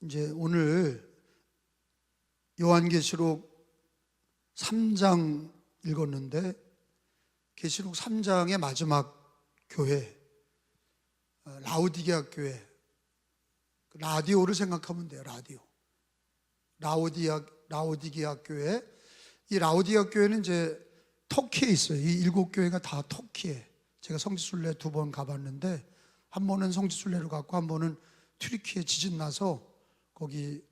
이제 오늘 요한계시록 3장 읽었는데 계시록 3장의 마지막 교회, 라오디게아 교회, 라디오를 생각하면 돼요. 라오디게아 교회. 이 라오디게아 교회는 이제 터키에 있어요. 이 7교회가 다 터키에. 제가 성지순례 2번 가봤는데 한 번은 성지순례로 갔고 한 번은 튀르키예 지진 나서 거기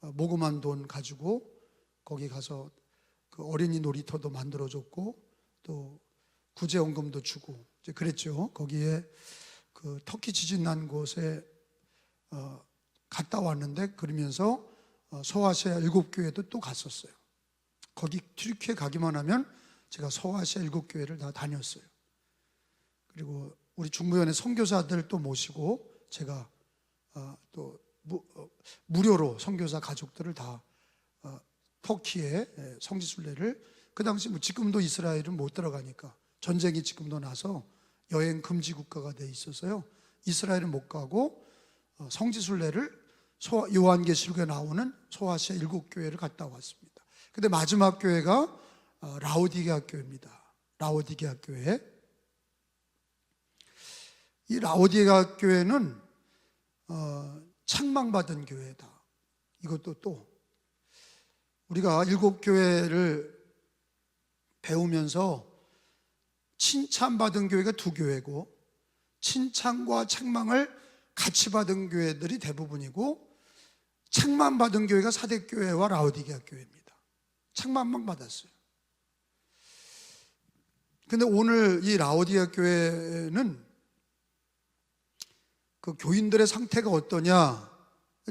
모금한 돈 가지고 거기 가서 그 어린이 놀이터도 만들어줬고 또 구제원금도 주고 이제 그랬죠. 거기에 그 터키 지진 난 곳에 갔다 왔는데 그러면서 서아시아 7교회도 또 갔었어요. 거기 튀르키예 가기만 하면 제가 서아시아 7교회를 다 다녔어요. 그리고 우리 중부연의 선교사들 또 모시고 제가 또 무료로 선교사 가족들을 다 터키에 성지순례를, 그 당시 뭐 지금도 이스라엘은 못 들어가니까 전쟁이 지금도 나서 여행 금지 국가가 돼 있어서요, 이스라엘은 못 가고 성지순례를 요한계시록에 나오는 소아시아 7교회를 갔다 왔습니다. 근데 마지막 교회가 라오디게아 교회입니다. 라오디게아 교회. 이 라오디게아 교회는 책망받은 교회다. 이것도 또 우리가 7교회를 배우면서 칭찬받은 교회가 2교회고 칭찬과 책망을 같이 받은 교회들이 대부분이고 책망받은 교회가 사대교회와 라오디게아 교회입니다. 책망만 받았어요. 근데 오늘 이 라오디게아 교회는 그 교인들의 상태가 어떠냐,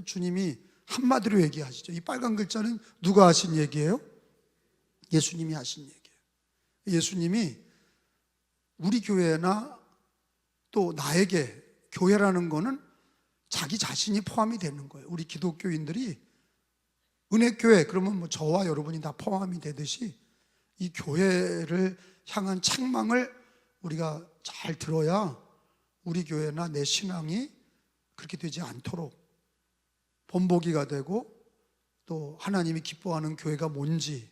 주님이 한마디로 얘기하시죠. 이 빨간 글자는 누가 하신 얘기예요? 예수님이 하신 얘기예요. 예수님이 우리 교회나 또 나에게, 교회라는 거는 자기 자신이 포함이 되는 거예요. 우리 기독교인들이 은혜교회 그러면 뭐 저와 여러분이 다 포함이 되듯이 이 교회를 향한 책망을 우리가 잘 들어야 우리 교회나 내 신앙이 그렇게 되지 않도록 본보기가 되고 또 하나님이 기뻐하는 교회가 뭔지,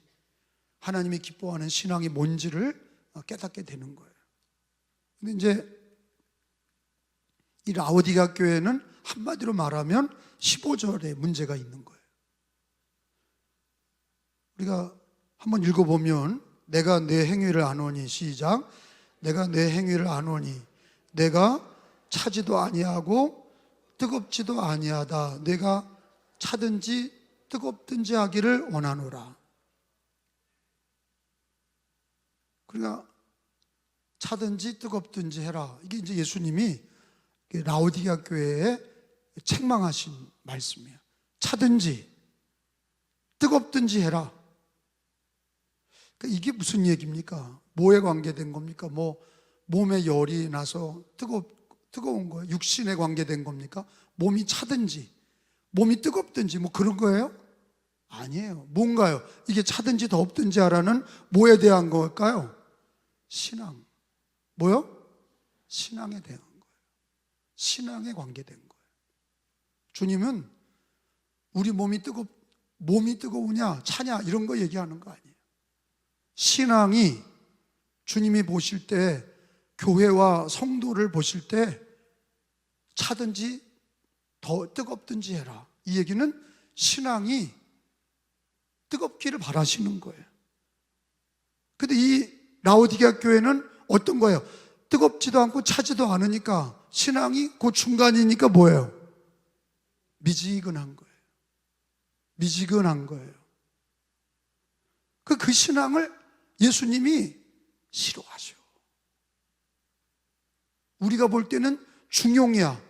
하나님이 기뻐하는 신앙이 뭔지를 깨닫게 되는 거예요. 근데 이제 이 라오디게아 교회는 한마디로 말하면 15절에 문제가 있는 거예요. 우리가 한번 읽어보면 내가 내 행위를 아노니, 시작. 내가 내 행위를 아노니 내가 차지도 아니하고 뜨겁지도 아니하다. 내가 차든지 뜨겁든지 하기를 원하노라. 그러니까 차든지 뜨겁든지 해라. 이게 이제 예수님이 라오디게아 교회에 책망하신 말씀이에요. 차든지 뜨겁든지 해라. 그러니까 이게 무슨 얘기입니까? 뭐에 관계된 겁니까? 뭐 몸에 열이 나서 뜨거운 거예요? 육신에 관계된 겁니까? 몸이 차든지 몸이 뜨겁든지 뭐 그런 거예요? 아니에요. 뭔가요? 이게 차든지 덥든지 하라는 뭐에 대한 걸까요? 신앙. 뭐요? 신앙에 대한 거예요. 신앙에 관계된 거예요. 주님은 우리 몸이 뜨거우냐 차냐 이런 거 얘기하는 거 아니에요. 신앙이 주님이 보실 때, 교회와 성도를 보실 때 차든지 더 뜨겁든지 해라. 이 얘기는 신앙이 뜨겁기를 바라시는 거예요. 근데 이 라오디게아 교회는 어떤 거예요? 뜨겁지도 않고 차지도 않으니까 신앙이 그 중간이니까 뭐예요? 미지근한 거예요. 미지근한 거예요. 그 신앙을 예수님이 싫어하셔. 우리가 볼 때는 중용이야.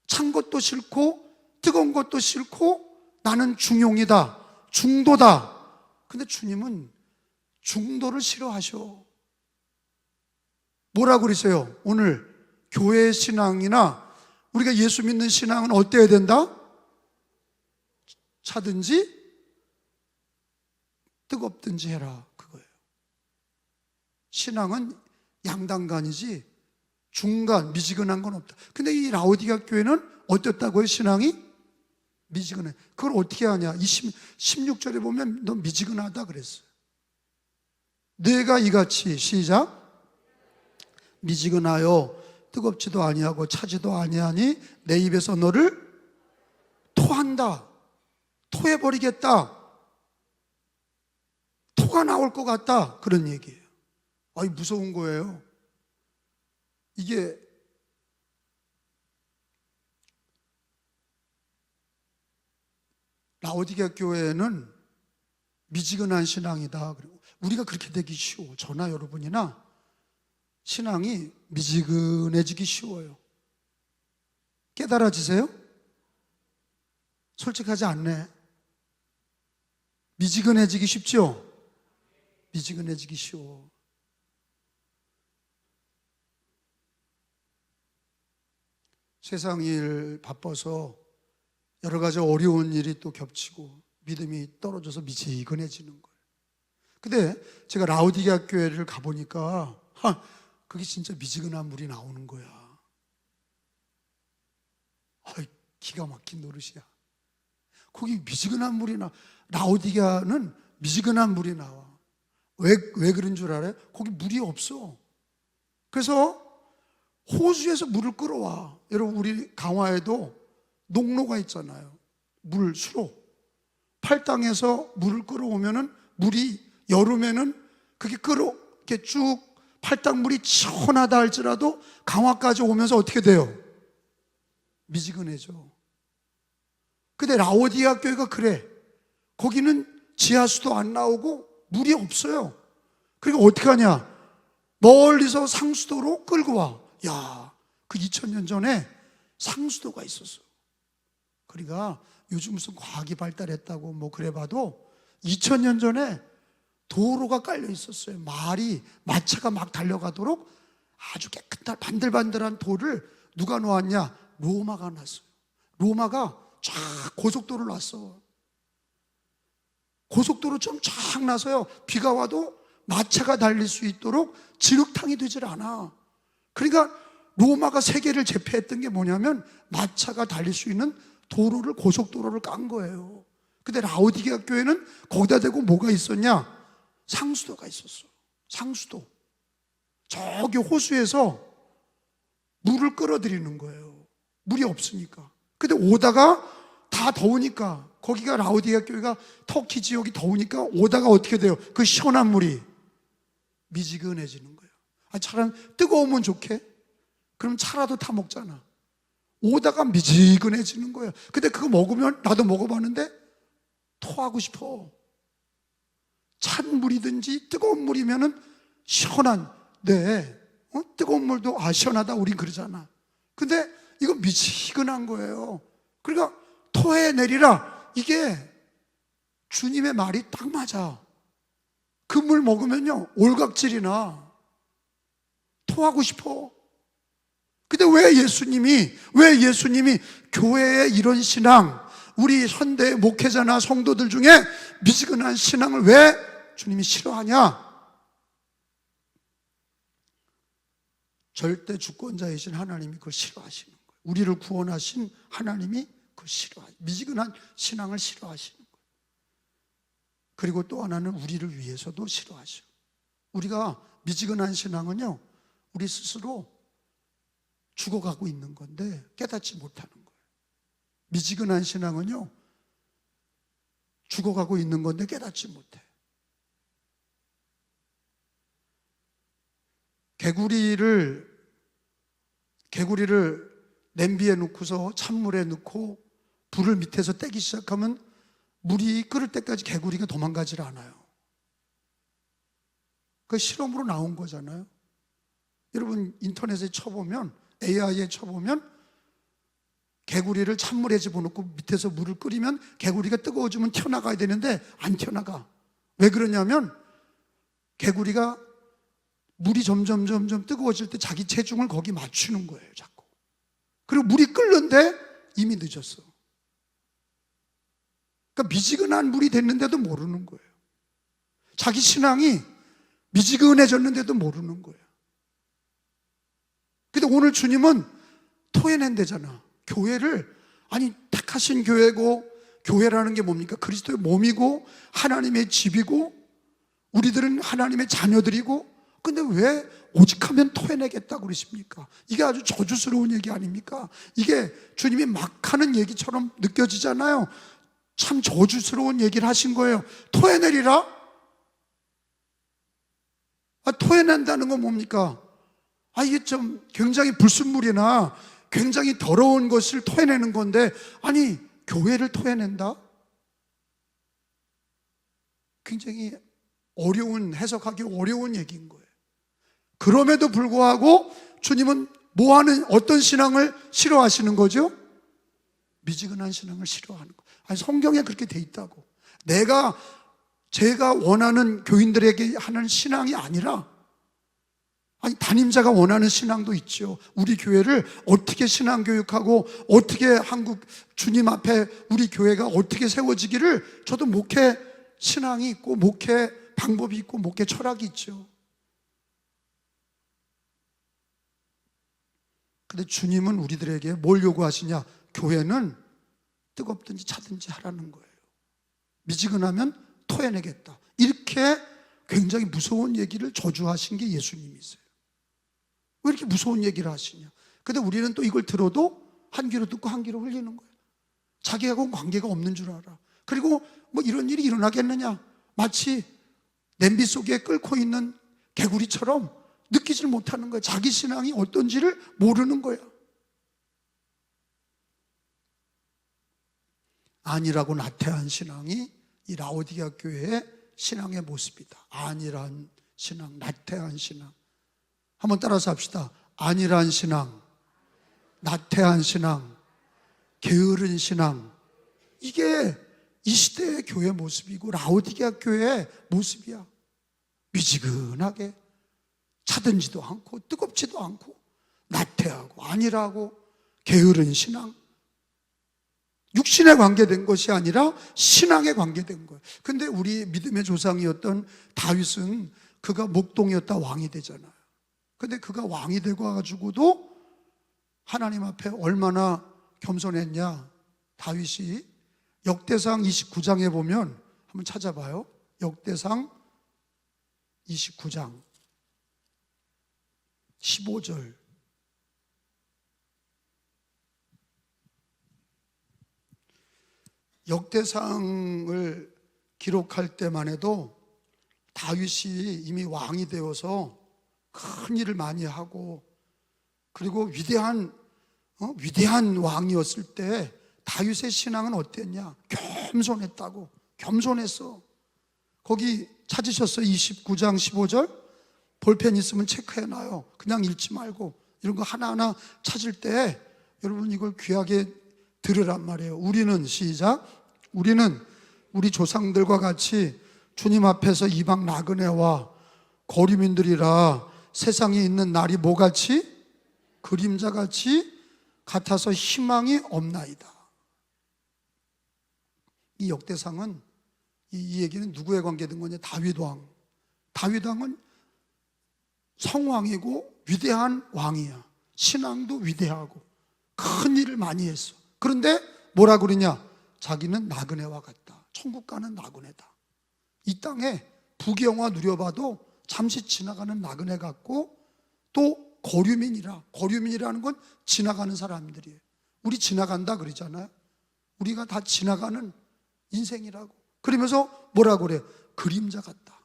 찬 것도 싫고 뜨거운 것도 싫고 나는 중용이다, 중도다. 근데 주님은 중도를 싫어하셔. 뭐라고 그러세요? 오늘 교회의 신앙이나 우리가 예수 믿는 신앙은 어때야 된다? 차든지 뜨겁든지 해라, 그거예요. 신앙은 양단간이지 중간 미지근한 건 없다. 근데 이 라오디게아 교회는 어땠다고요? 신앙이 미지근해. 그걸 어떻게 하냐? 16절에 보면 너 미지근하다 그랬어요. 뇌가 이같이, 시작, 미지근하여 뜨겁지도 아니하고 차지도 아니하니 내 입에서 너를 토한다. 토해버리겠다. 토가 나올 것 같다. 그런 얘기예요. 아이, 무서운 거예요. 이게 라오디게아 교회는 미지근한 신앙이다. 우리가 그렇게 되기 쉬워. 저나 여러분이나 신앙이 미지근해지기 쉬워요. 깨달아지세요? 솔직하지 않네. 미지근해지기 쉽죠? 미지근해지기 쉬워. 세상 일 바빠서 여러 가지 어려운 일이 또 겹치고 믿음이 떨어져서 미지근해지는 거예요. 근데 제가 라오디게아 교회를 가보니까 그게 진짜 미지근한 물이 나오는 거야. 기가 막힌 노릇이야. 거기 미지근한 물이 라오디게아는 미지근한 물이 나와. 왜 그런 줄 알아요? 거기 물이 없어. 그래서 호수에서 물을 끌어와. 여러분, 우리 강화에도 농로가 있잖아요. 수로. 팔당에서 물을 끌어오면은 물이 여름에는 그게 이렇게 쭉 팔당물이 시원하다 할지라도 강화까지 오면서 어떻게 돼요? 미지근해져. 근데 라오디게아 교회가 그래. 거기는 지하수도 안 나오고 물이 없어요. 그리고 어떻게 하냐? 멀리서 상수도로 끌고 와. 야, 그 2000년 전에 상수도가 있었어. 그러니까 요즘 무슨 과학이 발달했다고 뭐 그래 봐도 2000년 전에 도로가 깔려 있었어요. 마차가 막 달려가도록 아주 깨끗한 반들반들한 돌을 누가 놓았냐? 로마가 놨어요. 로마가 쫙 고속도로를 놨어. 고속도로 좀 쫙 나서요. 비가 와도 마차가 달릴 수 있도록 진흙탕이 되질 않아. 그러니까 로마가 세계를 제패했던 게 뭐냐면 마차가 달릴 수 있는 도로를, 고속도로를 깐 거예요. 근데 라오디게아 교회는 거기다 대고 뭐가 있었냐? 상수도가 있었어. 상수도. 저기 호수에서 물을 끌어들이는 거예요. 물이 없으니까. 근데 오다가 다 더우니까, 거기가 라오디게아 교회가 터키 지역이 더우니까 오다가 어떻게 돼요? 그 시원한 물이 미지근해지는 거예요. 차라리 뜨거우면 좋게? 그럼 차라도 타 먹잖아. 오다가 미지근해지는 거예요. 근데 그거 먹으면, 나도 먹어봤는데 토하고 싶어. 찬 물이든지 뜨거운 물이면은 시원한, 뜨거운 물도 시원하다 우린 그러잖아. 근데 이거 미지근한 거예요. 그러니까 토해내리라. 이게 주님의 말이 딱 맞아. 그 물 먹으면요 올각질이 나. 토하고 싶어. 근데 왜 예수님이 교회의 이런 신앙, 우리 현대 목회자나 성도들 중에 미지근한 신앙을 왜 주님이 싫어하냐? 절대 주권자이신 하나님이 그걸 싫어하시는 거예요. 우리를 구원하신 하나님이 그걸 미지근한 신앙을 싫어하시는 거예요. 그리고 또 하나는 우리를 위해서도 싫어하셔. 우리가 미지근한 신앙은요, 우리 스스로 죽어가고 있는 건데 깨닫지 못하는 거예요. 미지근한 신앙은요, 죽어가고 있는 건데 깨닫지 못해. 개구리를 냄비에 넣고서 찬물에 넣고 불을 밑에서 떼기 시작하면 물이 끓을 때까지 개구리가 도망가질 않아요. 그 실험으로 나온 거잖아요. 여러분 인터넷에 쳐보면, AI에 쳐보면 개구리를 찬물에 집어넣고 밑에서 물을 끓이면 개구리가 뜨거워지면 튀어나가야 되는데 안 튀어나가. 왜 그러냐면 개구리가 물이 점점 뜨거워질 때 자기 체중을 거기 맞추는 거예요, 자꾸. 그리고 물이 끓는데 이미 늦었어. 그러니까 미지근한 물이 됐는데도 모르는 거예요. 자기 신앙이 미지근해졌는데도 모르는 거예요. 근데 오늘 주님은 토해낸대잖아. 교회를 아니, 택하신 교회고, 교회라는 게 뭡니까? 그리스도의 몸이고 하나님의 집이고 우리들은 하나님의 자녀들이고, 근데 왜 오직하면 토해내겠다고 그러십니까? 이게 아주 저주스러운 얘기 아닙니까? 이게 주님이 막 하는 얘기처럼 느껴지잖아요. 참 저주스러운 얘기를 하신 거예요. 토해내리라? 토해낸다는 건 뭡니까? 이게 좀 굉장히 불순물이나 굉장히 더러운 것을 토해내는 건데, 아니, 교회를 토해낸다? 굉장히 어려운, 해석하기 어려운 얘기인 거예요. 그럼에도 불구하고 주님은 어떤 신앙을 싫어하시는 거죠? 미지근한 신앙을 싫어하는 거예요. 아니, 성경에 그렇게 돼 있다고. 제가 원하는 교인들에게 하는 신앙이 아니라, 아니, 담임자가 원하는 신앙도 있죠. 우리 교회를 어떻게 신앙교육하고 어떻게 한국 주님 앞에 우리 교회가 어떻게 세워지기를, 저도 목회 신앙이 있고 목회 방법이 있고 목회 철학이 있죠. 근데 주님은 우리들에게 뭘 요구하시냐? 교회는 뜨겁든지 차든지 하라는 거예요. 미지근하면 토해내겠다. 이렇게 굉장히 무서운 얘기를 저주하신 게 예수님이세요. 왜 이렇게 무서운 얘기를 하시냐? 근데 우리는 또 이걸 들어도 한 귀로 듣고 한 귀로 흘리는 거예요. 자기하고는 관계가 없는 줄 알아. 그리고 뭐 이런 일이 일어나겠느냐? 마치 냄비 속에 끓고 있는 개구리처럼 느끼질 못하는 거예요. 자기 신앙이 어떤지를 모르는 거야. 아니라고 나태한 신앙이 이 라오디게아 교회의 신앙의 모습이다. 아니란 신앙, 나태한 신앙. 한번 따라서 합시다. 아니란 신앙, 나태한 신앙, 게으른 신앙. 이게 이 시대의 교회 모습이고 라오디게아 교회의 모습이야. 미지근하게 차든지도 않고 뜨겁지도 않고 나태하고 아니라고 게으른 신앙. 육신에 관계된 것이 아니라 신앙에 관계된 거예요. 근데 우리 믿음의 조상이었던 다윗은 그가 목동이었다 왕이 되잖아요. 근데 그가 왕이 되고 가지고도 하나님 앞에 얼마나 겸손했냐. 다윗이 역대상 29장에 보면 한번 찾아봐요. 역대상 29장 15절. 역대상을 기록할 때만 해도 다윗이 이미 왕이 되어서 큰 일을 많이 하고, 그리고 위대한 왕이었을 때 다윗의 신앙은 어땠냐? 겸손했다고. 겸손했어. 거기 찾으셨어요? 29장 15절? 볼펜 있으면 체크해놔요. 그냥 읽지 말고 이런 거 하나하나 찾을 때 여러분 이걸 귀하게 들으란 말이에요. 우리는, 시작, 우리는 우리 조상들과 같이 주님 앞에서 이방 나그네와 거류민들이라 세상에 있는 날이 뭐같이? 그림자같이 같아서 희망이 없나이다. 이 역대상은, 이 얘기는 누구에 관계된 거냐? 다윗 왕. 다윗 왕은 성왕이고 위대한 왕이야. 신앙도 위대하고 큰 일을 많이 했어. 그런데 뭐라 그러냐? 자기는 나그네와 같다. 천국 가는 나그네다. 이 땅에 부귀영화 누려봐도 잠시 지나가는 나그네 같고, 또 거류민이라는 건 지나가는 사람들이에요. 우리 지나간다 그러잖아요. 우리가 다 지나가는 인생이라고. 그러면서 뭐라 그래요? 그림자 같다.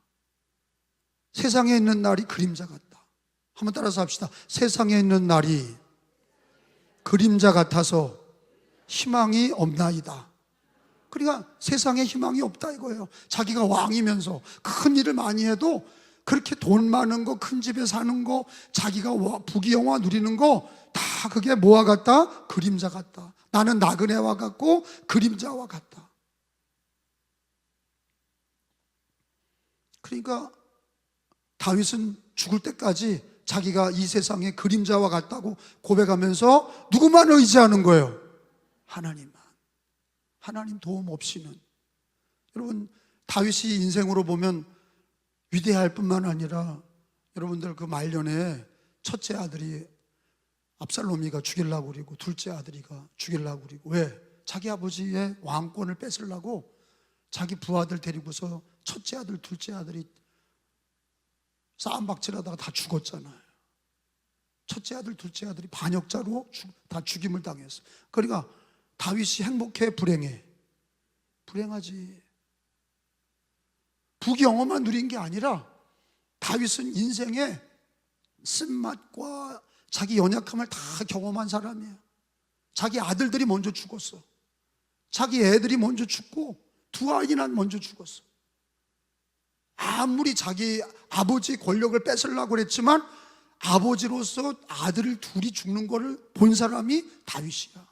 세상에 있는 날이 그림자 같다. 한번 따라서 합시다. 세상에 있는 날이 그림자 같아서 희망이 없나이다. 그러니까 세상에 희망이 없다 이거예요. 자기가 왕이면서 큰 일을 많이 해도 그렇게 돈 많은 거, 큰 집에 사는 거, 자기가 부귀영화 누리는 거 다 그게 뭐와 같다? 그림자 같다. 나는 나그네와 같고 그림자와 같다. 그러니까 다윗은 죽을 때까지 자기가 이 세상의 그림자와 같다고 고백하면서 누구만 의지하는 거예요? 하나님만. 하나님 도움 없이는. 여러분, 다윗이 인생으로 보면 위대할 뿐만 아니라, 여러분들 그 말년에 첫째 아들이 압살롬이가 죽이려고 그리고 둘째 아들이가 죽이려고 그리고. 왜? 자기 아버지의 왕권을 뺏으려고 자기 부하들 데리고서 첫째 아들 둘째 아들이 싸움박질하다가 다 죽었잖아요. 첫째 아들 둘째 아들이 반역자로 다 죽임을 당했어. 그러니까 다윗이 행복해 불행해? 불행하지. 부경험만 누린 게 아니라 다윗은 인생의 쓴맛과 자기 연약함을 다 경험한 사람이에요. 자기 아들들이 먼저 죽었어. 자기 애들이 먼저 죽고 두 아이나 먼저 죽었어. 아무리 자기 아버지 권력을 뺏으려고 그랬지만 아버지로서 아들을 둘이 죽는 거를 본 사람이 다윗이야.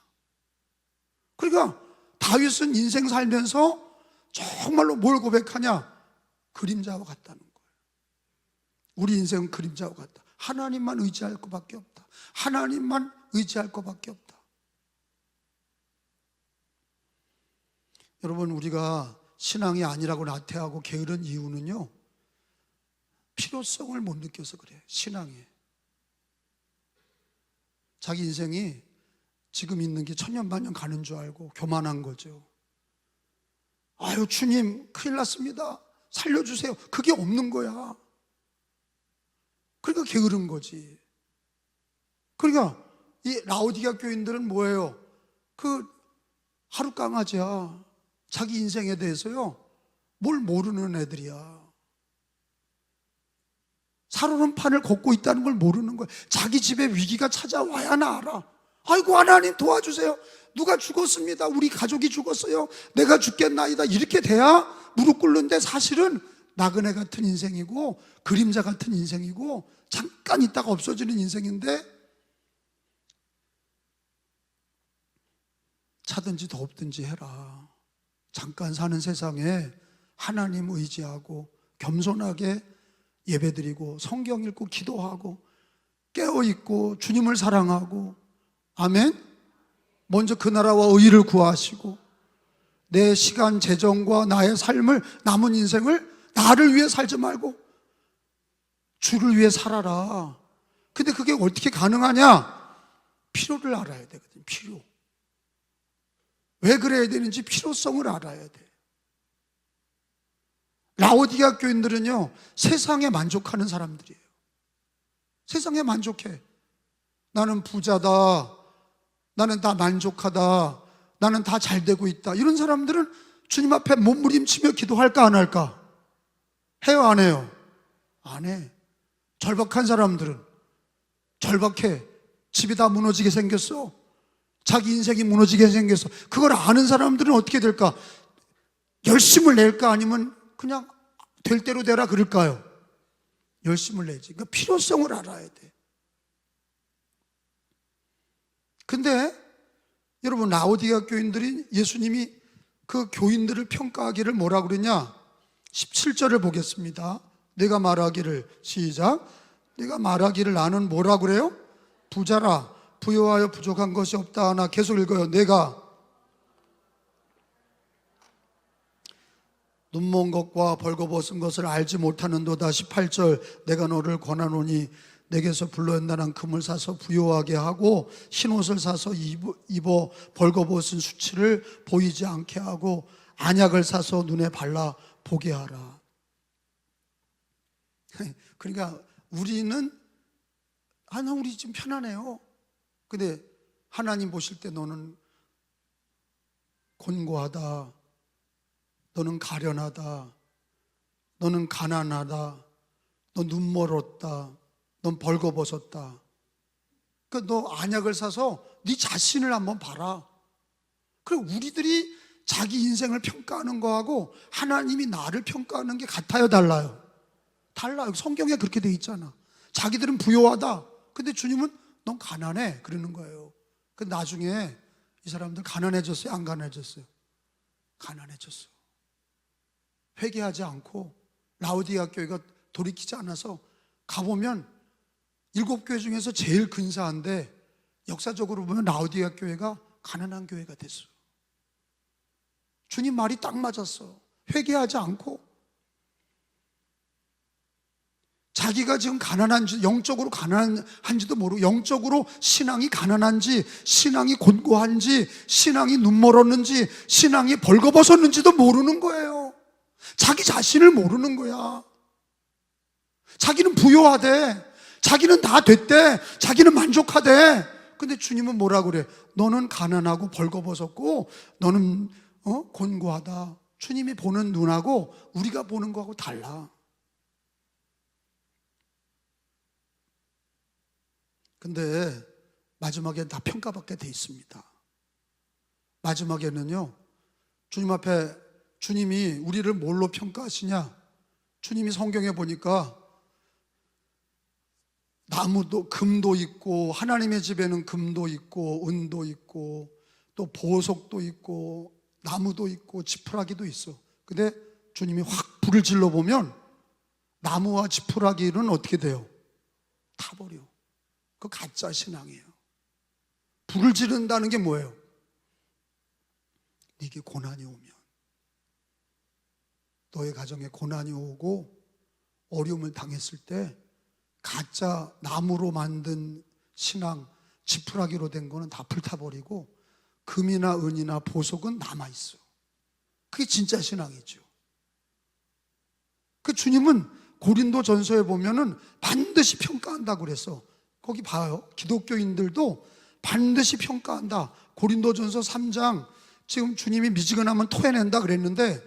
그러니까 다윗은 인생 살면서 정말로 뭘 고백하냐? 그림자와 같다는 거예요. 우리 인생은 그림자와 같다. 하나님만 의지할 것밖에 없다. 하나님만 의지할 것밖에 없다. 여러분, 우리가 신앙이 아니라고 나태하고 게으른 이유는요, 필요성을 못 느껴서 그래요. 신앙에 자기 인생이 지금 있는 게 천년만년 가는 줄 알고 교만한 거죠. 아유, 주님 큰일 났습니다, 살려주세요. 그게 없는 거야. 그러니까 게으른 거지. 그러니까 이 라오디게아 교인들은 뭐예요? 그 하루 강아지야. 자기 인생에 대해서요 뭘 모르는 애들이야. 살얼음판을 걷고 있다는 걸 모르는 거야. 자기 집에 위기가 찾아와야 나 알아. 아이고, 하나님 도와주세요. 누가 죽었습니다. 우리 가족이 죽었어요. 내가 죽겠나이다. 이렇게 돼야 무릎 꿇는데 사실은 나그네 같은 인생이고 그림자 같은 인생이고 잠깐 있다가 없어지는 인생인데, 차든지 덥든지 해라. 잠깐 사는 세상에 하나님 의지하고 겸손하게 예배드리고 성경 읽고 기도하고 깨어있고 주님을 사랑하고, 아멘. 먼저 그 나라와 의를 구하시고 내 시간 재정과 나의 삶을, 남은 인생을 나를 위해 살지 말고 주를 위해 살아라. 근데 그게 어떻게 가능하냐? 필요를 알아야 되거든. 필요. 왜 그래야 되는지 필요성을 알아야 돼. 라오디게아 교인들은요 세상에 만족하는 사람들이에요. 세상에 만족해. 나는 부자다, 나는 다 만족하다, 나는 다 잘 되고 있다. 이런 사람들은 주님 앞에 몸부림치며 기도할까 안 할까? 해요 안 해요? 안 해. 절박한 사람들은 절박해. 집이 다 무너지게 생겼어. 자기 인생이 무너지게 생겼어. 그걸 아는 사람들은 어떻게 될까? 열심을 낼까? 아니면 그냥 될 대로 되라 그럴까요? 열심을 내지. 그러니까 필요성을 알아야 돼. 근데 여러분, 라오디게아 교인들이, 예수님이 그 교인들을 평가하기를 뭐라 그러냐? 17절을 보겠습니다. 내가 말하기를, 시작. 내가 말하기를 나는 뭐라 그래요? 부자라. 부요하여 부족한 것이 없다 하나. 계속 읽어요. 내가 눈먼 것과 벌거벗은 것을 알지 못하는도다. 18절. 내가 너를 권하노니 내게서 불러낸다는 금을 사서 부요하게 하고 흰옷을 사서 입어 벌거벗은 수치를 보이지 않게 하고 안약을 사서 눈에 발라 보게 하라. 그러니까 우리는 우리 좀 편하네요. 근데 하나님 보실 때 너는 곤고하다, 너는 가련하다, 너는 가난하다, 너 눈멀었다, 넌 벌거벗었다. 그러니까 너 안약을 사서 네 자신을 한번 봐라. 그리고 우리들이 자기 인생을 평가하는 거하고 하나님이 나를 평가하는 게 같아요, 달라요? 달라요. 성경에 그렇게 돼 있잖아. 자기들은 부요하다. 근데 주님은 넌 가난해 그러는 거예요. 근데 나중에 이 사람들 가난해졌어요, 안 가난해졌어요? 가난해졌어. 회개하지 않고 라오디게아 교회가 돌이키지 않아서 가보면 7교회 중에서 제일 근사한데 역사적으로 보면 라오디게아 교회가 가난한 교회가 됐어. 주님 말이 딱 맞았어. 회개하지 않고 자기가 지금 가난한지, 영적으로 가난한지도 모르고, 영적으로 신앙이 가난한지, 신앙이 곤고한지, 신앙이 눈멀었는지, 신앙이 벌거벗었는지도 모르는 거예요. 자기 자신을 모르는 거야. 자기는 부요하대, 자기는 다 됐대, 자기는 만족하대. 근데 주님은 뭐라고 그래? 너는 가난하고 벌거벗었고 너는 곤고하다. 주님이 보는 눈하고 우리가 보는 거하고 달라. 근데 마지막엔 다 평가받게 돼 있습니다. 마지막에는요, 주님 앞에 주님이 우리를 뭘로 평가하시냐? 주님이 성경에 보니까 나무도, 금도 있고, 하나님의 집에는 금도 있고 은도 있고 또 보석도 있고 나무도 있고 지푸라기도 있어. 근데 주님이 확 불을 질러 보면 나무와 지푸라기는 어떻게 돼요? 타버려. 그 가짜 신앙이에요. 불을 지른다는 게 뭐예요? 네게 고난이 오면, 너의 가정에 고난이 오고 어려움을 당했을 때 가짜 나무로 만든 신앙, 지푸라기로 된 거는 다 불타버리고 금이나 은이나 보석은 남아있어. 그게 진짜 신앙이죠. 그 주님은 고린도전서에 보면은 반드시 평가한다고 그랬어. 거기 봐요. 기독교인들도 반드시 평가한다. 고린도전서 3장, 지금 주님이 미지근하면 토해낸다 그랬는데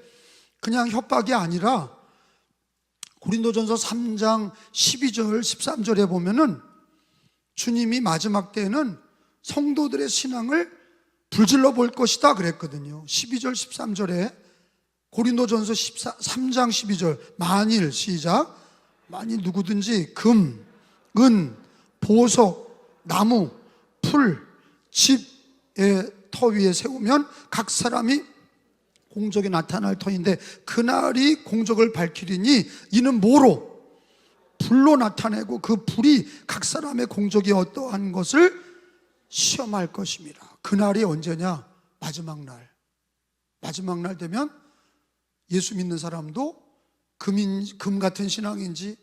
그냥 협박이 아니라 고린도전서 3장 12절 13절에 보면은 주님이 마지막 때에는 성도들의 신앙을 불질러 볼 것이다 그랬거든요. 12절 13절에 고린도전서 3장 12절, 만일, 시작, 만일 누구든지 금, 은, 보석, 나무, 풀, 집의 터 위에 세우면 각 사람이 공적이 나타날 터인데 그날이 공적을 밝히리니 이는 뭐로? 불로 나타내고 그 불이 각 사람의 공적이 어떠한 것을 시험할 것입니다. 그날이 언제냐? 마지막 날. 마지막 날 되면 예수 믿는 사람도 금 같은 신앙인지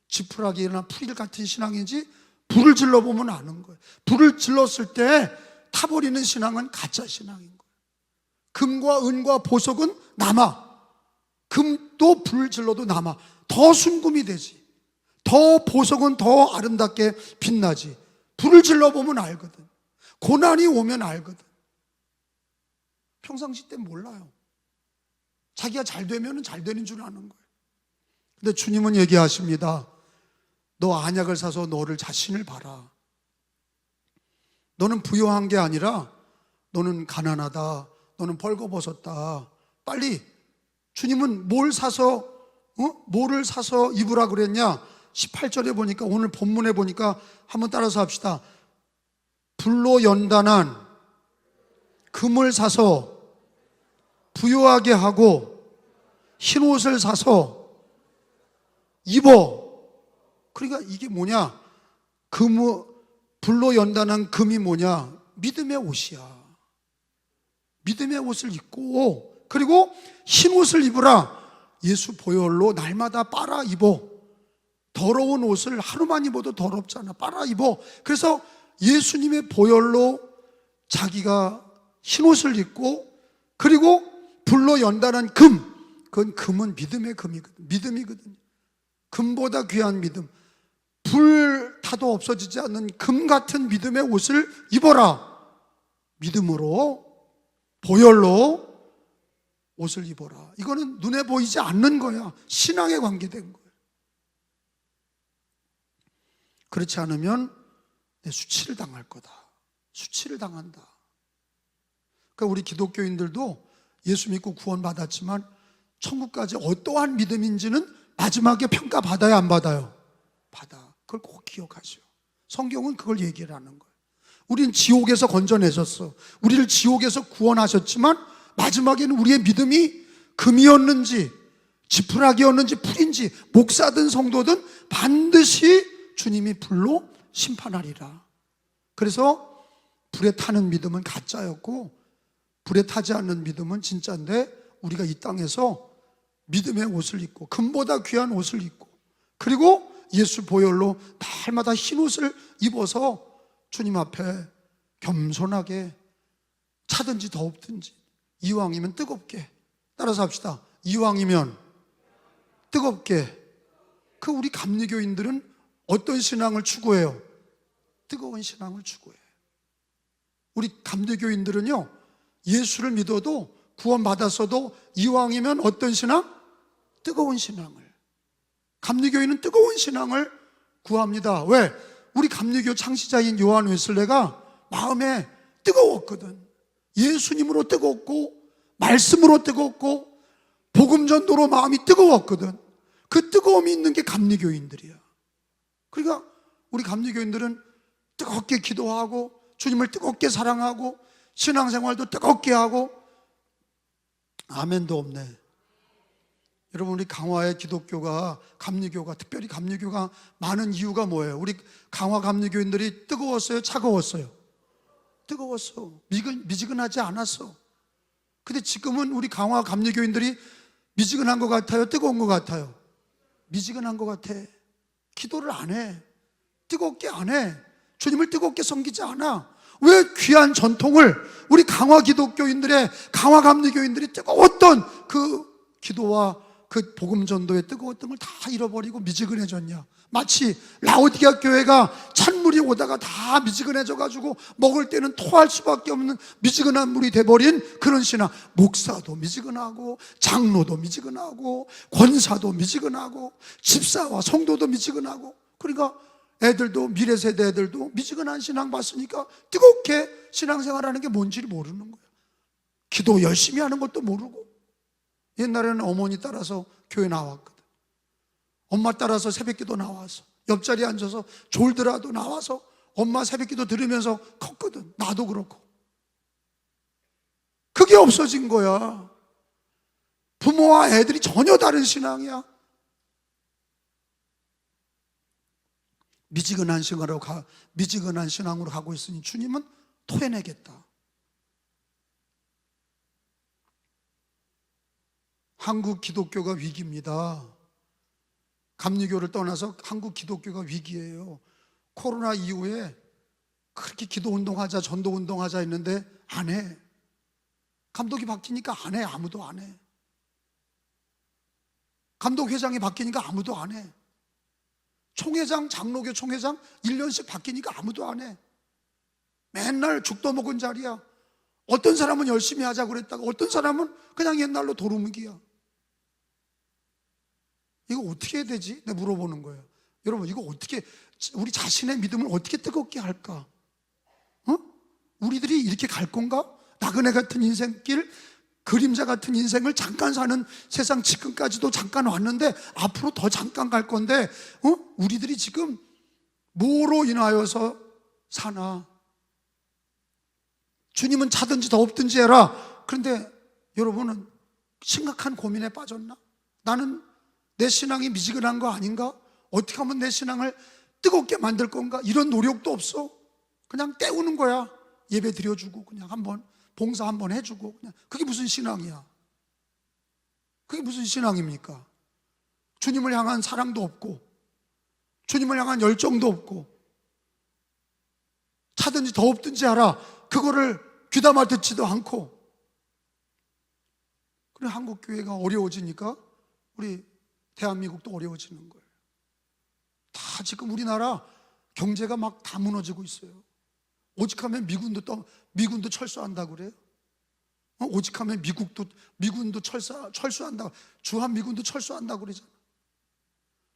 지푸라기나 풀 같은 신앙인지 불을 질러보면 아는 거예요. 불을 질렀을 때 타버리는 신앙은 가짜 신앙인 거예요. 금과 은과 보석은 남아. 금도 불을 질러도 남아. 더 순금이 되지. 더 보석은 더 아름답게 빛나지. 불을 질러보면 알거든. 고난이 오면 알거든. 평상시 때 몰라요. 자기가 잘 되면 잘 되는 줄 아는 거예요. 근데 주님은 얘기하십니다. 너 안약을 사서 너를 자신을 봐라. 너는 부요한 게 아니라 너는 가난하다. 너는 벌거벗었다. 빨리. 주님은 뭐를 사서 입으라 그랬냐? 18절에 보니까, 오늘 본문에 보니까 한번 따라서 합시다. 불로 연단한 금을 사서 부요하게 하고 흰 옷을 사서 입어. 그러니까 이게 뭐냐? 불로 연단한 금이 뭐냐? 믿음의 옷이야. 믿음의 옷을 입고, 그리고 흰 옷을 입으라. 예수 보혈로 날마다 빨아 입어. 더러운 옷을 하루만 입어도 더럽잖아. 빨아 입어. 그래서 예수님의 보혈로 자기가 흰 옷을 입고, 그리고 불로 연단한 금, 그건 금은 믿음의 금이거든. 믿음이거든요. 금보다 귀한 믿음. 불 타도 없어지지 않는 금 같은 믿음의 옷을 입어라. 믿음으로, 보혈로 옷을 입어라. 이거는 눈에 보이지 않는 거야. 신앙에 관계된 거야. 그렇지 않으면 내 수치를 당할 거다. 수치를 당한다. 그러니까 우리 기독교인들도 예수 믿고 구원받았지만 천국까지 어떠한 믿음인지는 마지막에 평가받아야 안 받아요? 받아. 그걸 꼭 기억하시오. 성경은 그걸 얘기를 하는 거예요. 우린 지옥에서 건져내셨어. 우리를 지옥에서 구원하셨지만 마지막에는 우리의 믿음이 금이었는지 지푸라기였는지 풀인지 목사든 성도든 반드시 주님이 불로 심판하리라. 그래서 불에 타는 믿음은 가짜였고 불에 타지 않는 믿음은 진짜인데, 우리가 이 땅에서 믿음의 옷을 입고 금보다 귀한 옷을 입고, 그리고 예수 보혈로 날마다 흰 옷을 입어서 주님 앞에 겸손하게 차든지 덥든지 이왕이면 뜨겁게, 따라서 합시다. 이왕이면 뜨겁게. 그 우리 감리교인들은 어떤 신앙을 추구해요? 뜨거운 신앙을 추구해요. 우리 감리교인들은요, 예수를 믿어도 구원받았어도 이왕이면 어떤 신앙? 뜨거운 신앙을. 감리교인은 뜨거운 신앙을 구합니다. 왜? 우리 감리교 창시자인 요한 웨슬레가 마음에 뜨거웠거든. 예수님으로 뜨겁고 말씀으로 뜨겁고 복음 전도로 마음이 뜨거웠거든. 그 뜨거움이 있는 게 감리교인들이야. 그러니까 우리 감리교인들은 뜨겁게 기도하고 주님을 뜨겁게 사랑하고 신앙생활도 뜨겁게 하고. 아멘도 없네. 여러분, 우리 강화의 기독교가, 감리교가, 특별히 감리교가 많은 이유가 뭐예요? 우리 강화 감리교인들이 뜨거웠어요? 차가웠어요? 뜨거웠어. 미지근하지 않았어. 근데 지금은 우리 강화 감리교인들이 미지근한 것 같아요? 뜨거운 것 같아요? 미지근한 것 같아. 기도를 안 해. 뜨겁게 안 해. 주님을 뜨겁게 섬기지 않아. 왜? 귀한 전통을, 우리 강화 기독교인들의, 강화 감리교인들이 뜨거웠던 그 기도와 그 복음 전도의 뜨거웠던 걸 다 잃어버리고 미지근해졌냐? 마치 라오디게아 교회가 찬물이 오다가 다 미지근해져 가지고 먹을 때는 토할 수밖에 없는 미지근한 물이 돼버린 그런 신앙. 목사도 미지근하고 장로도 미지근하고 권사도 미지근하고 집사와 성도도 미지근하고. 그러니까 애들도, 미래 세대 애들도 미지근한 신앙 봤으니까 뜨겁게 신앙생활하는 게 뭔지를 모르는 거예요. 기도 열심히 하는 것도 모르고. 옛날에는 어머니 따라서 교회 나왔거든. 엄마 따라서 새벽기도 나와서 옆자리에 앉아서 졸더라도 나와서 엄마 새벽기도 들으면서 컸거든. 나도 그렇고. 그게 없어진 거야. 부모와 애들이 전혀 다른 신앙이야. 미지근한 신앙으로 가고 있으니 주님은 토해내겠다. 한국 기독교가 위기입니다. 감리교를 떠나서 한국 기독교가 위기예요. 코로나 이후에 그렇게 기도운동하자, 전도운동하자 했는데 안 해. 감독이 바뀌니까 안 해. 아무도 안 해. 감독회장이 바뀌니까 아무도 안 해. 총회장, 장로교 총회장 1년씩 바뀌니까 아무도 안 해. 맨날 죽도 먹은 자리야. 어떤 사람은 열심히 하자고 그랬다가 어떤 사람은 그냥 옛날로 도루묵이야. 이거 어떻게 해야 되지? 내가 물어보는 거예요. 여러분, 이거 어떻게, 우리 자신의 믿음을 어떻게 뜨겁게 할까? 우리들이 이렇게 갈 건가? 나그네 같은 인생길, 그림자 같은 인생을 잠깐 사는 세상, 지금까지도 잠깐 왔는데 앞으로 더 잠깐 갈 건데, 우리들이 지금 뭐로 인하여서 사나? 주님은 차든지 덥든지 해라. 그런데 여러분은 심각한 고민에 빠졌나? 나는 내 신앙이 미지근한 거 아닌가? 어떻게 하면 내 신앙을 뜨겁게 만들 건가? 이런 노력도 없어. 그냥 때우는 거야. 예배 드려주고 그냥 한번 봉사 한번 해주고 그냥. 그게 무슨 신앙이야? 그게 무슨 신앙입니까? 주님을 향한 사랑도 없고 주님을 향한 열정도 없고 차든지 더없든지 하라. 그거를 귀담아 듣지도 않고. 그래, 한국 교회가 어려워지니까 우리 대한민국도 어려워지는 거예요. 다 지금 우리나라 경제가 막 다 무너지고 있어요. 오직하면 미군도 철수한다고 그래요. 오직하면 미군도 철수한다고, 주한미군도 철수한다고 그러잖아.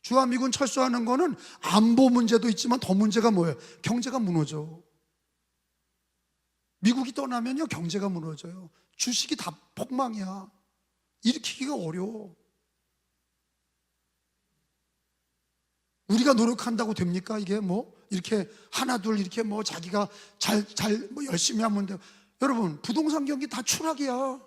주한미군 철수하는 거는 안보 문제도 있지만 더 문제가 뭐예요? 경제가 무너져. 미국이 떠나면요 경제가 무너져요. 주식이 다 폭망이야. 일으키기가 어려워. 우리가 노력한다고 됩니까? 이게 뭐 이렇게 하나둘 이렇게 뭐 자기가 뭐 열심히 하면 돼요. 여러분, 부동산 경기 다 추락이야.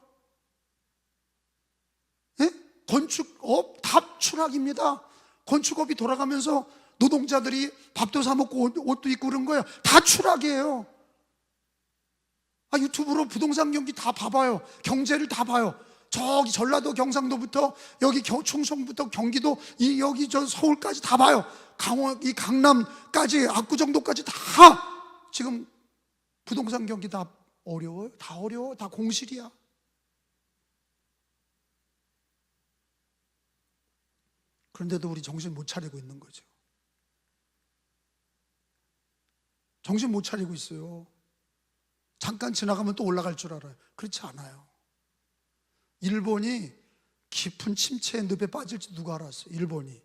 예? 건축업 다 추락입니다. 건축업이 돌아가면서 노동자들이 밥도 사 먹고 옷도 입고 그런 거예요. 다 추락이에요. 유튜브로 부동산 경기 다 봐봐요. 경제를 다 봐요. 저기 전라도 경상도부터 여기 충청부터 경기도 여기 저 서울까지 다 봐요. 이 강남까지 압구정도까지 다 지금 부동산 경기 다 어려워요. 다 어려워. 다 공실이야. 그런데도 우리 정신 못 차리고 있는 거죠. 정신 못 차리고 있어요. 잠깐 지나가면 또 올라갈 줄 알아요. 그렇지 않아요. 일본이 깊은 침체의 늪에 빠질지 누가 알았어요? 일본이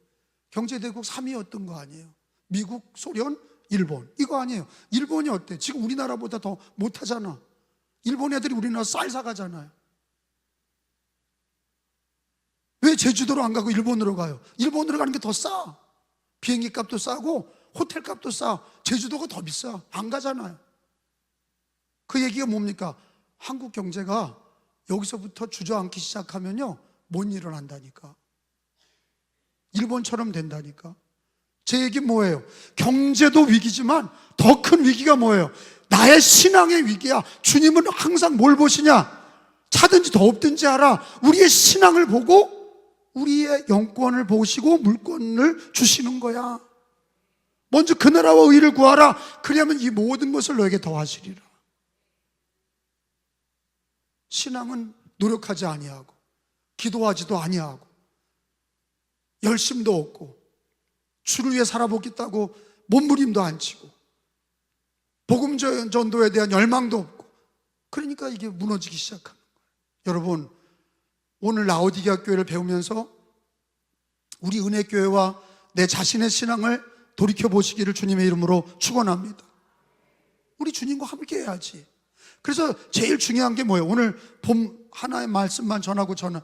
경제대국 3위였던 거 아니에요? 미국, 소련, 일본 이거 아니에요. 일본이 어때? 지금 우리나라보다 더 못하잖아. 일본 애들이 우리나라 쌀 사가잖아요. 왜 제주도로 안 가고 일본으로 가요? 일본으로 가는 게 더 싸. 비행기 값도 싸고 호텔 값도 싸. 제주도가 더 비싸. 안 가잖아요. 그 얘기가 뭡니까? 한국 경제가 여기서부터 주저앉기 시작하면요 못 일어난다니까. 일본처럼 된다니까. 제 얘기는 뭐예요? 경제도 위기지만 더 큰 위기가 뭐예요? 나의 신앙의 위기야. 주님은 항상 뭘 보시냐? 차든지 더없든지 하라. 우리의 신앙을 보고 우리의 영권을 보시고 물권을 주시는 거야. 먼저 그 나라와 의를 구하라. 그리하면 이 모든 것을 너에게 더하시리라. 신앙은 노력하지 아니하고 기도하지도 아니하고 열심도 없고 주를 위해 살아보겠다고 몸부림도 안 치고 복음 전도에 대한 열망도 없고, 그러니까 이게 무너지기 시작하는 거예요. 여러분, 오늘 라오디게아 교회를 배우면서 우리 은혜교회와 내 자신의 신앙을 돌이켜보시기를 주님의 이름으로 축원합니다. 우리 주님과 함께 해야지. 그래서 제일 중요한 게 뭐예요? 오늘 봄 하나의 말씀만 전하고 저는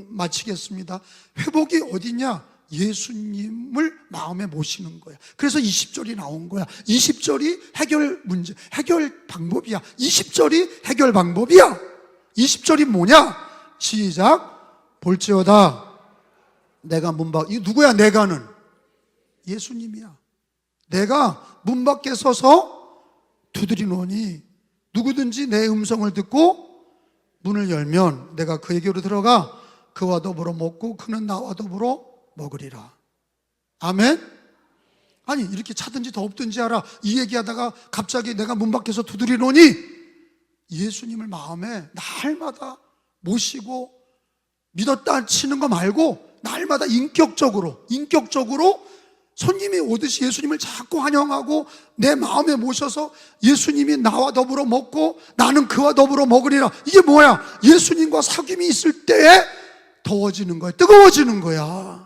마치겠습니다. 회복이 어디냐? 예수님을 마음에 모시는 거야. 그래서 20절이 나온 거야. 20절이 해결 문제, 해결 방법이야. 20절이 해결 방법이야. 20절이 뭐냐? 시작. 볼지어다 내가 문 밖, 이거 누구야? 내가는 예수님이야. 내가 문 밖에 서서 두드리노니 누구든지 내 음성을 듣고 문을 열면 내가 그에게로 들어가 그와 더불어 먹고 그는 나와 더불어 먹으리라. 아멘? 아니, 이렇게 차든지 더없든지 하라 이 얘기하다가 갑자기 내가 문 밖에서 두드리노니 예수님을 마음에 날마다 모시고 믿었다 치는 거 말고 날마다 인격적으로 손님이 오듯이 예수님을 자꾸 환영하고 내 마음에 모셔서 예수님이 나와 더불어 먹고 나는 그와 더불어 먹으리라. 이게 뭐야? 예수님과 사귐이 있을 때에 더워지는 거야. 뜨거워지는 거야.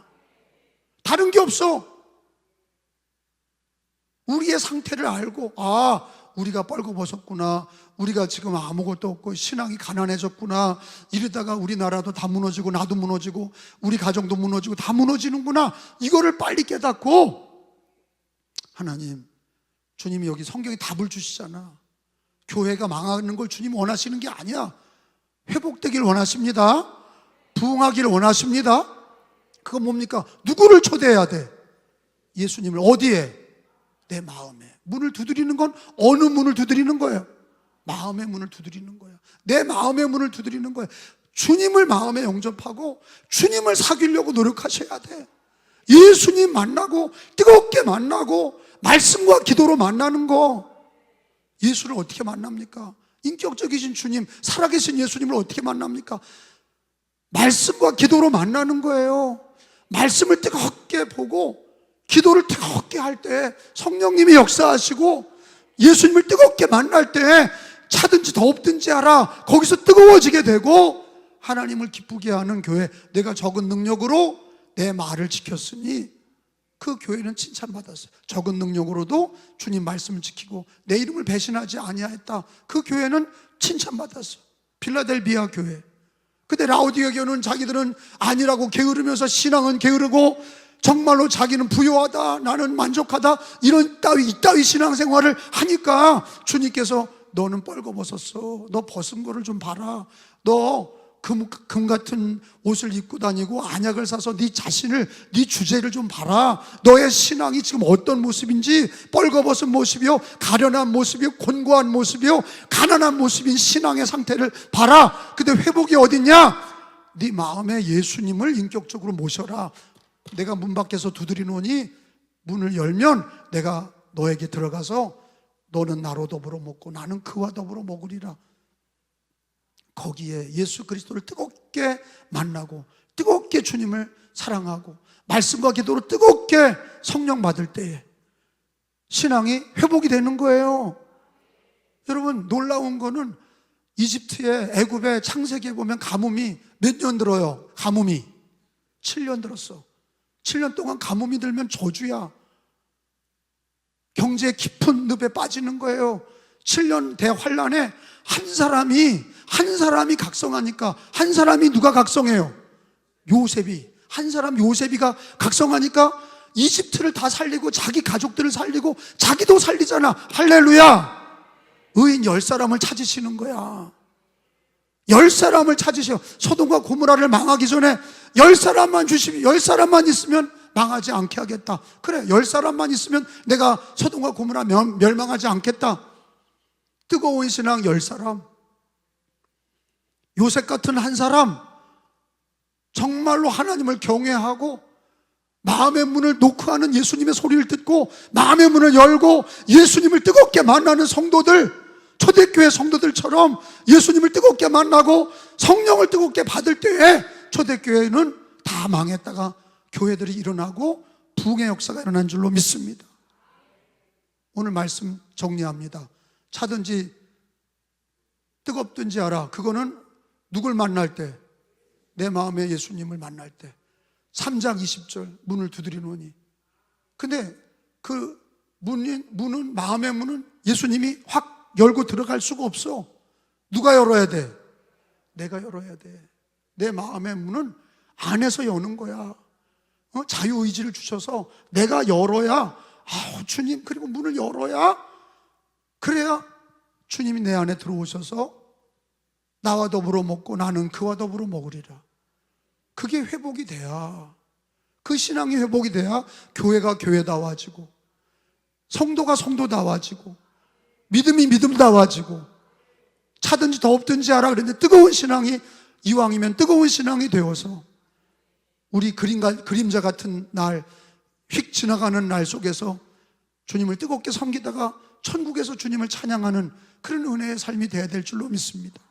다른 게 없어. 우리의 상태를 알고, 아, 우리가 뻘거벗었구나. 우리가 지금 아무것도 없고 신앙이 가난해졌구나. 이러다가 우리나라도 다 무너지고 나도 무너지고 우리 가정도 무너지고 다 무너지는구나. 이거를 빨리 깨닫고, 하나님, 주님이 여기 성경에 답을 주시잖아. 교회가 망하는 걸 주님이 원하시는 게 아니야. 회복되길 원하십니다. 부흥하길 원하십니다. 그건 뭡니까? 누구를 초대해야 돼? 예수님을. 어디에? 내 마음에. 문을 두드리는 건 어느 문을 두드리는 거예요? 마음의 문을 두드리는 거예요. 내 마음의 문을 두드리는 거예요. 주님을 마음에 영접하고 주님을 사귀려고 노력하셔야 돼. 예수님 만나고 뜨겁게 만나고 말씀과 기도로 만나는 거. 예수를 어떻게 만납니까? 인격적이신 주님, 살아계신 예수님을 어떻게 만납니까? 말씀과 기도로 만나는 거예요. 말씀을 뜨겁게 보고 기도를 뜨겁게 할 때 성령님이 역사하시고 예수님을 뜨겁게 만날 때 차든지 더없든지 하라. 거기서 뜨거워지게 되고 하나님을 기쁘게 하는 교회. 내가 적은 능력으로 내 말을 지켰으니 그 교회는 칭찬받았어요. 적은 능력으로도 주님 말씀을 지키고 내 이름을 배신하지 아니하였다. 그 교회는 칭찬받았어요. 필라델비아 교회. 근데 라오디게아 교회는 자기들은 아니라고 게으르면서 신앙은 게으르고 정말로 자기는 부유하다, 나는 만족하다, 이따위 신앙생활을 하니까 주님께서 너는 뻘거벗었어. 너 벗은 거를 좀 봐라. 너 금 같은 옷을 입고 다니고 안약을 사서 네 자신을, 네 주제를 좀 봐라. 너의 신앙이 지금 어떤 모습인지, 뻘거벗은 모습이요, 가련한 모습이요, 곤고한 모습이요, 가난한 모습인 신앙의 상태를 봐라. 근데 회복이 어딨냐? 네 마음에 예수님을 인격적으로 모셔라. 내가 문 밖에서 두드리노니 문을 열면 내가 너에게 들어가서 너는 나로 더불어 먹고 나는 그와 더불어 먹으리라. 거기에 예수 그리스도를 뜨겁게 만나고 뜨겁게 주님을 사랑하고 말씀과 기도로 뜨겁게 성령 받을 때에 신앙이 회복이 되는 거예요. 여러분, 놀라운 거는 이집트의 애굽의 창세기에 보면 가뭄이 몇 년 들어요? 가뭄이 7년 들었어. 7년 동안 가뭄이 들면 저주야. 경제의 깊은 늪에 빠지는 거예요. 7년 대환란에 한 사람이 각성하니까, 한 사람이 누가 각성해요? 요셉이. 한 사람 요셉이가 각성하니까 이집트를 다 살리고 자기 가족들을 살리고 자기도 살리잖아. 할렐루야. 의인 10사람을 찾으시는 거야. 10사람을 찾으셔. 소돔과 고모라를 망하기 전에 10사람만 주시면, 10사람만 있으면 망하지 않게 하겠다. 그래, 10사람만 있으면 내가 소돔과 고모라 멸망하지 않겠다. 뜨거운 신앙 10사람. 요셉 같은 한 사람, 정말로 하나님을 경외하고 마음의 문을 노크하는 예수님의 소리를 듣고 마음의 문을 열고 예수님을 뜨겁게 만나는 성도들, 초대교회 성도들처럼 예수님을 뜨겁게 만나고 성령을 뜨겁게 받을 때에 초대교회는 다 망했다가 교회들이 일어나고 부흥의 역사가 일어난 줄로 믿습니다. 오늘 말씀 정리합니다. 차든지 뜨겁든지 알아. 그거는 누굴 만날 때? 내 마음에 예수님을 만날 때. 3장 20절 문을 두드리노니. 근데 그 문은, 마음의 문은 예수님이 확 열고 들어갈 수가 없어. 누가 열어야 돼? 내가 열어야 돼. 내 마음의 문은 안에서 여는 거야. 자유의지를 주셔서 내가 열어야, 주님, 그리고 문을 열어야, 그래야 주님이 내 안에 들어오셔서 나와 더불어 먹고 나는 그와 더불어 먹으리라. 그게 회복이 돼야, 그 신앙이 회복이 돼야 교회가 교회다워지고 성도가 성도다워지고 믿음이 믿음다워지고. 차든지 더웁든지 알아 그랬는데 뜨거운 신앙이, 이왕이면 뜨거운 신앙이 되어서 우리 그림자 같은 날, 휙 지나가는 날 속에서 주님을 뜨겁게 섬기다가 천국에서 주님을 찬양하는 그런 은혜의 삶이 되어야 될 줄로 믿습니다.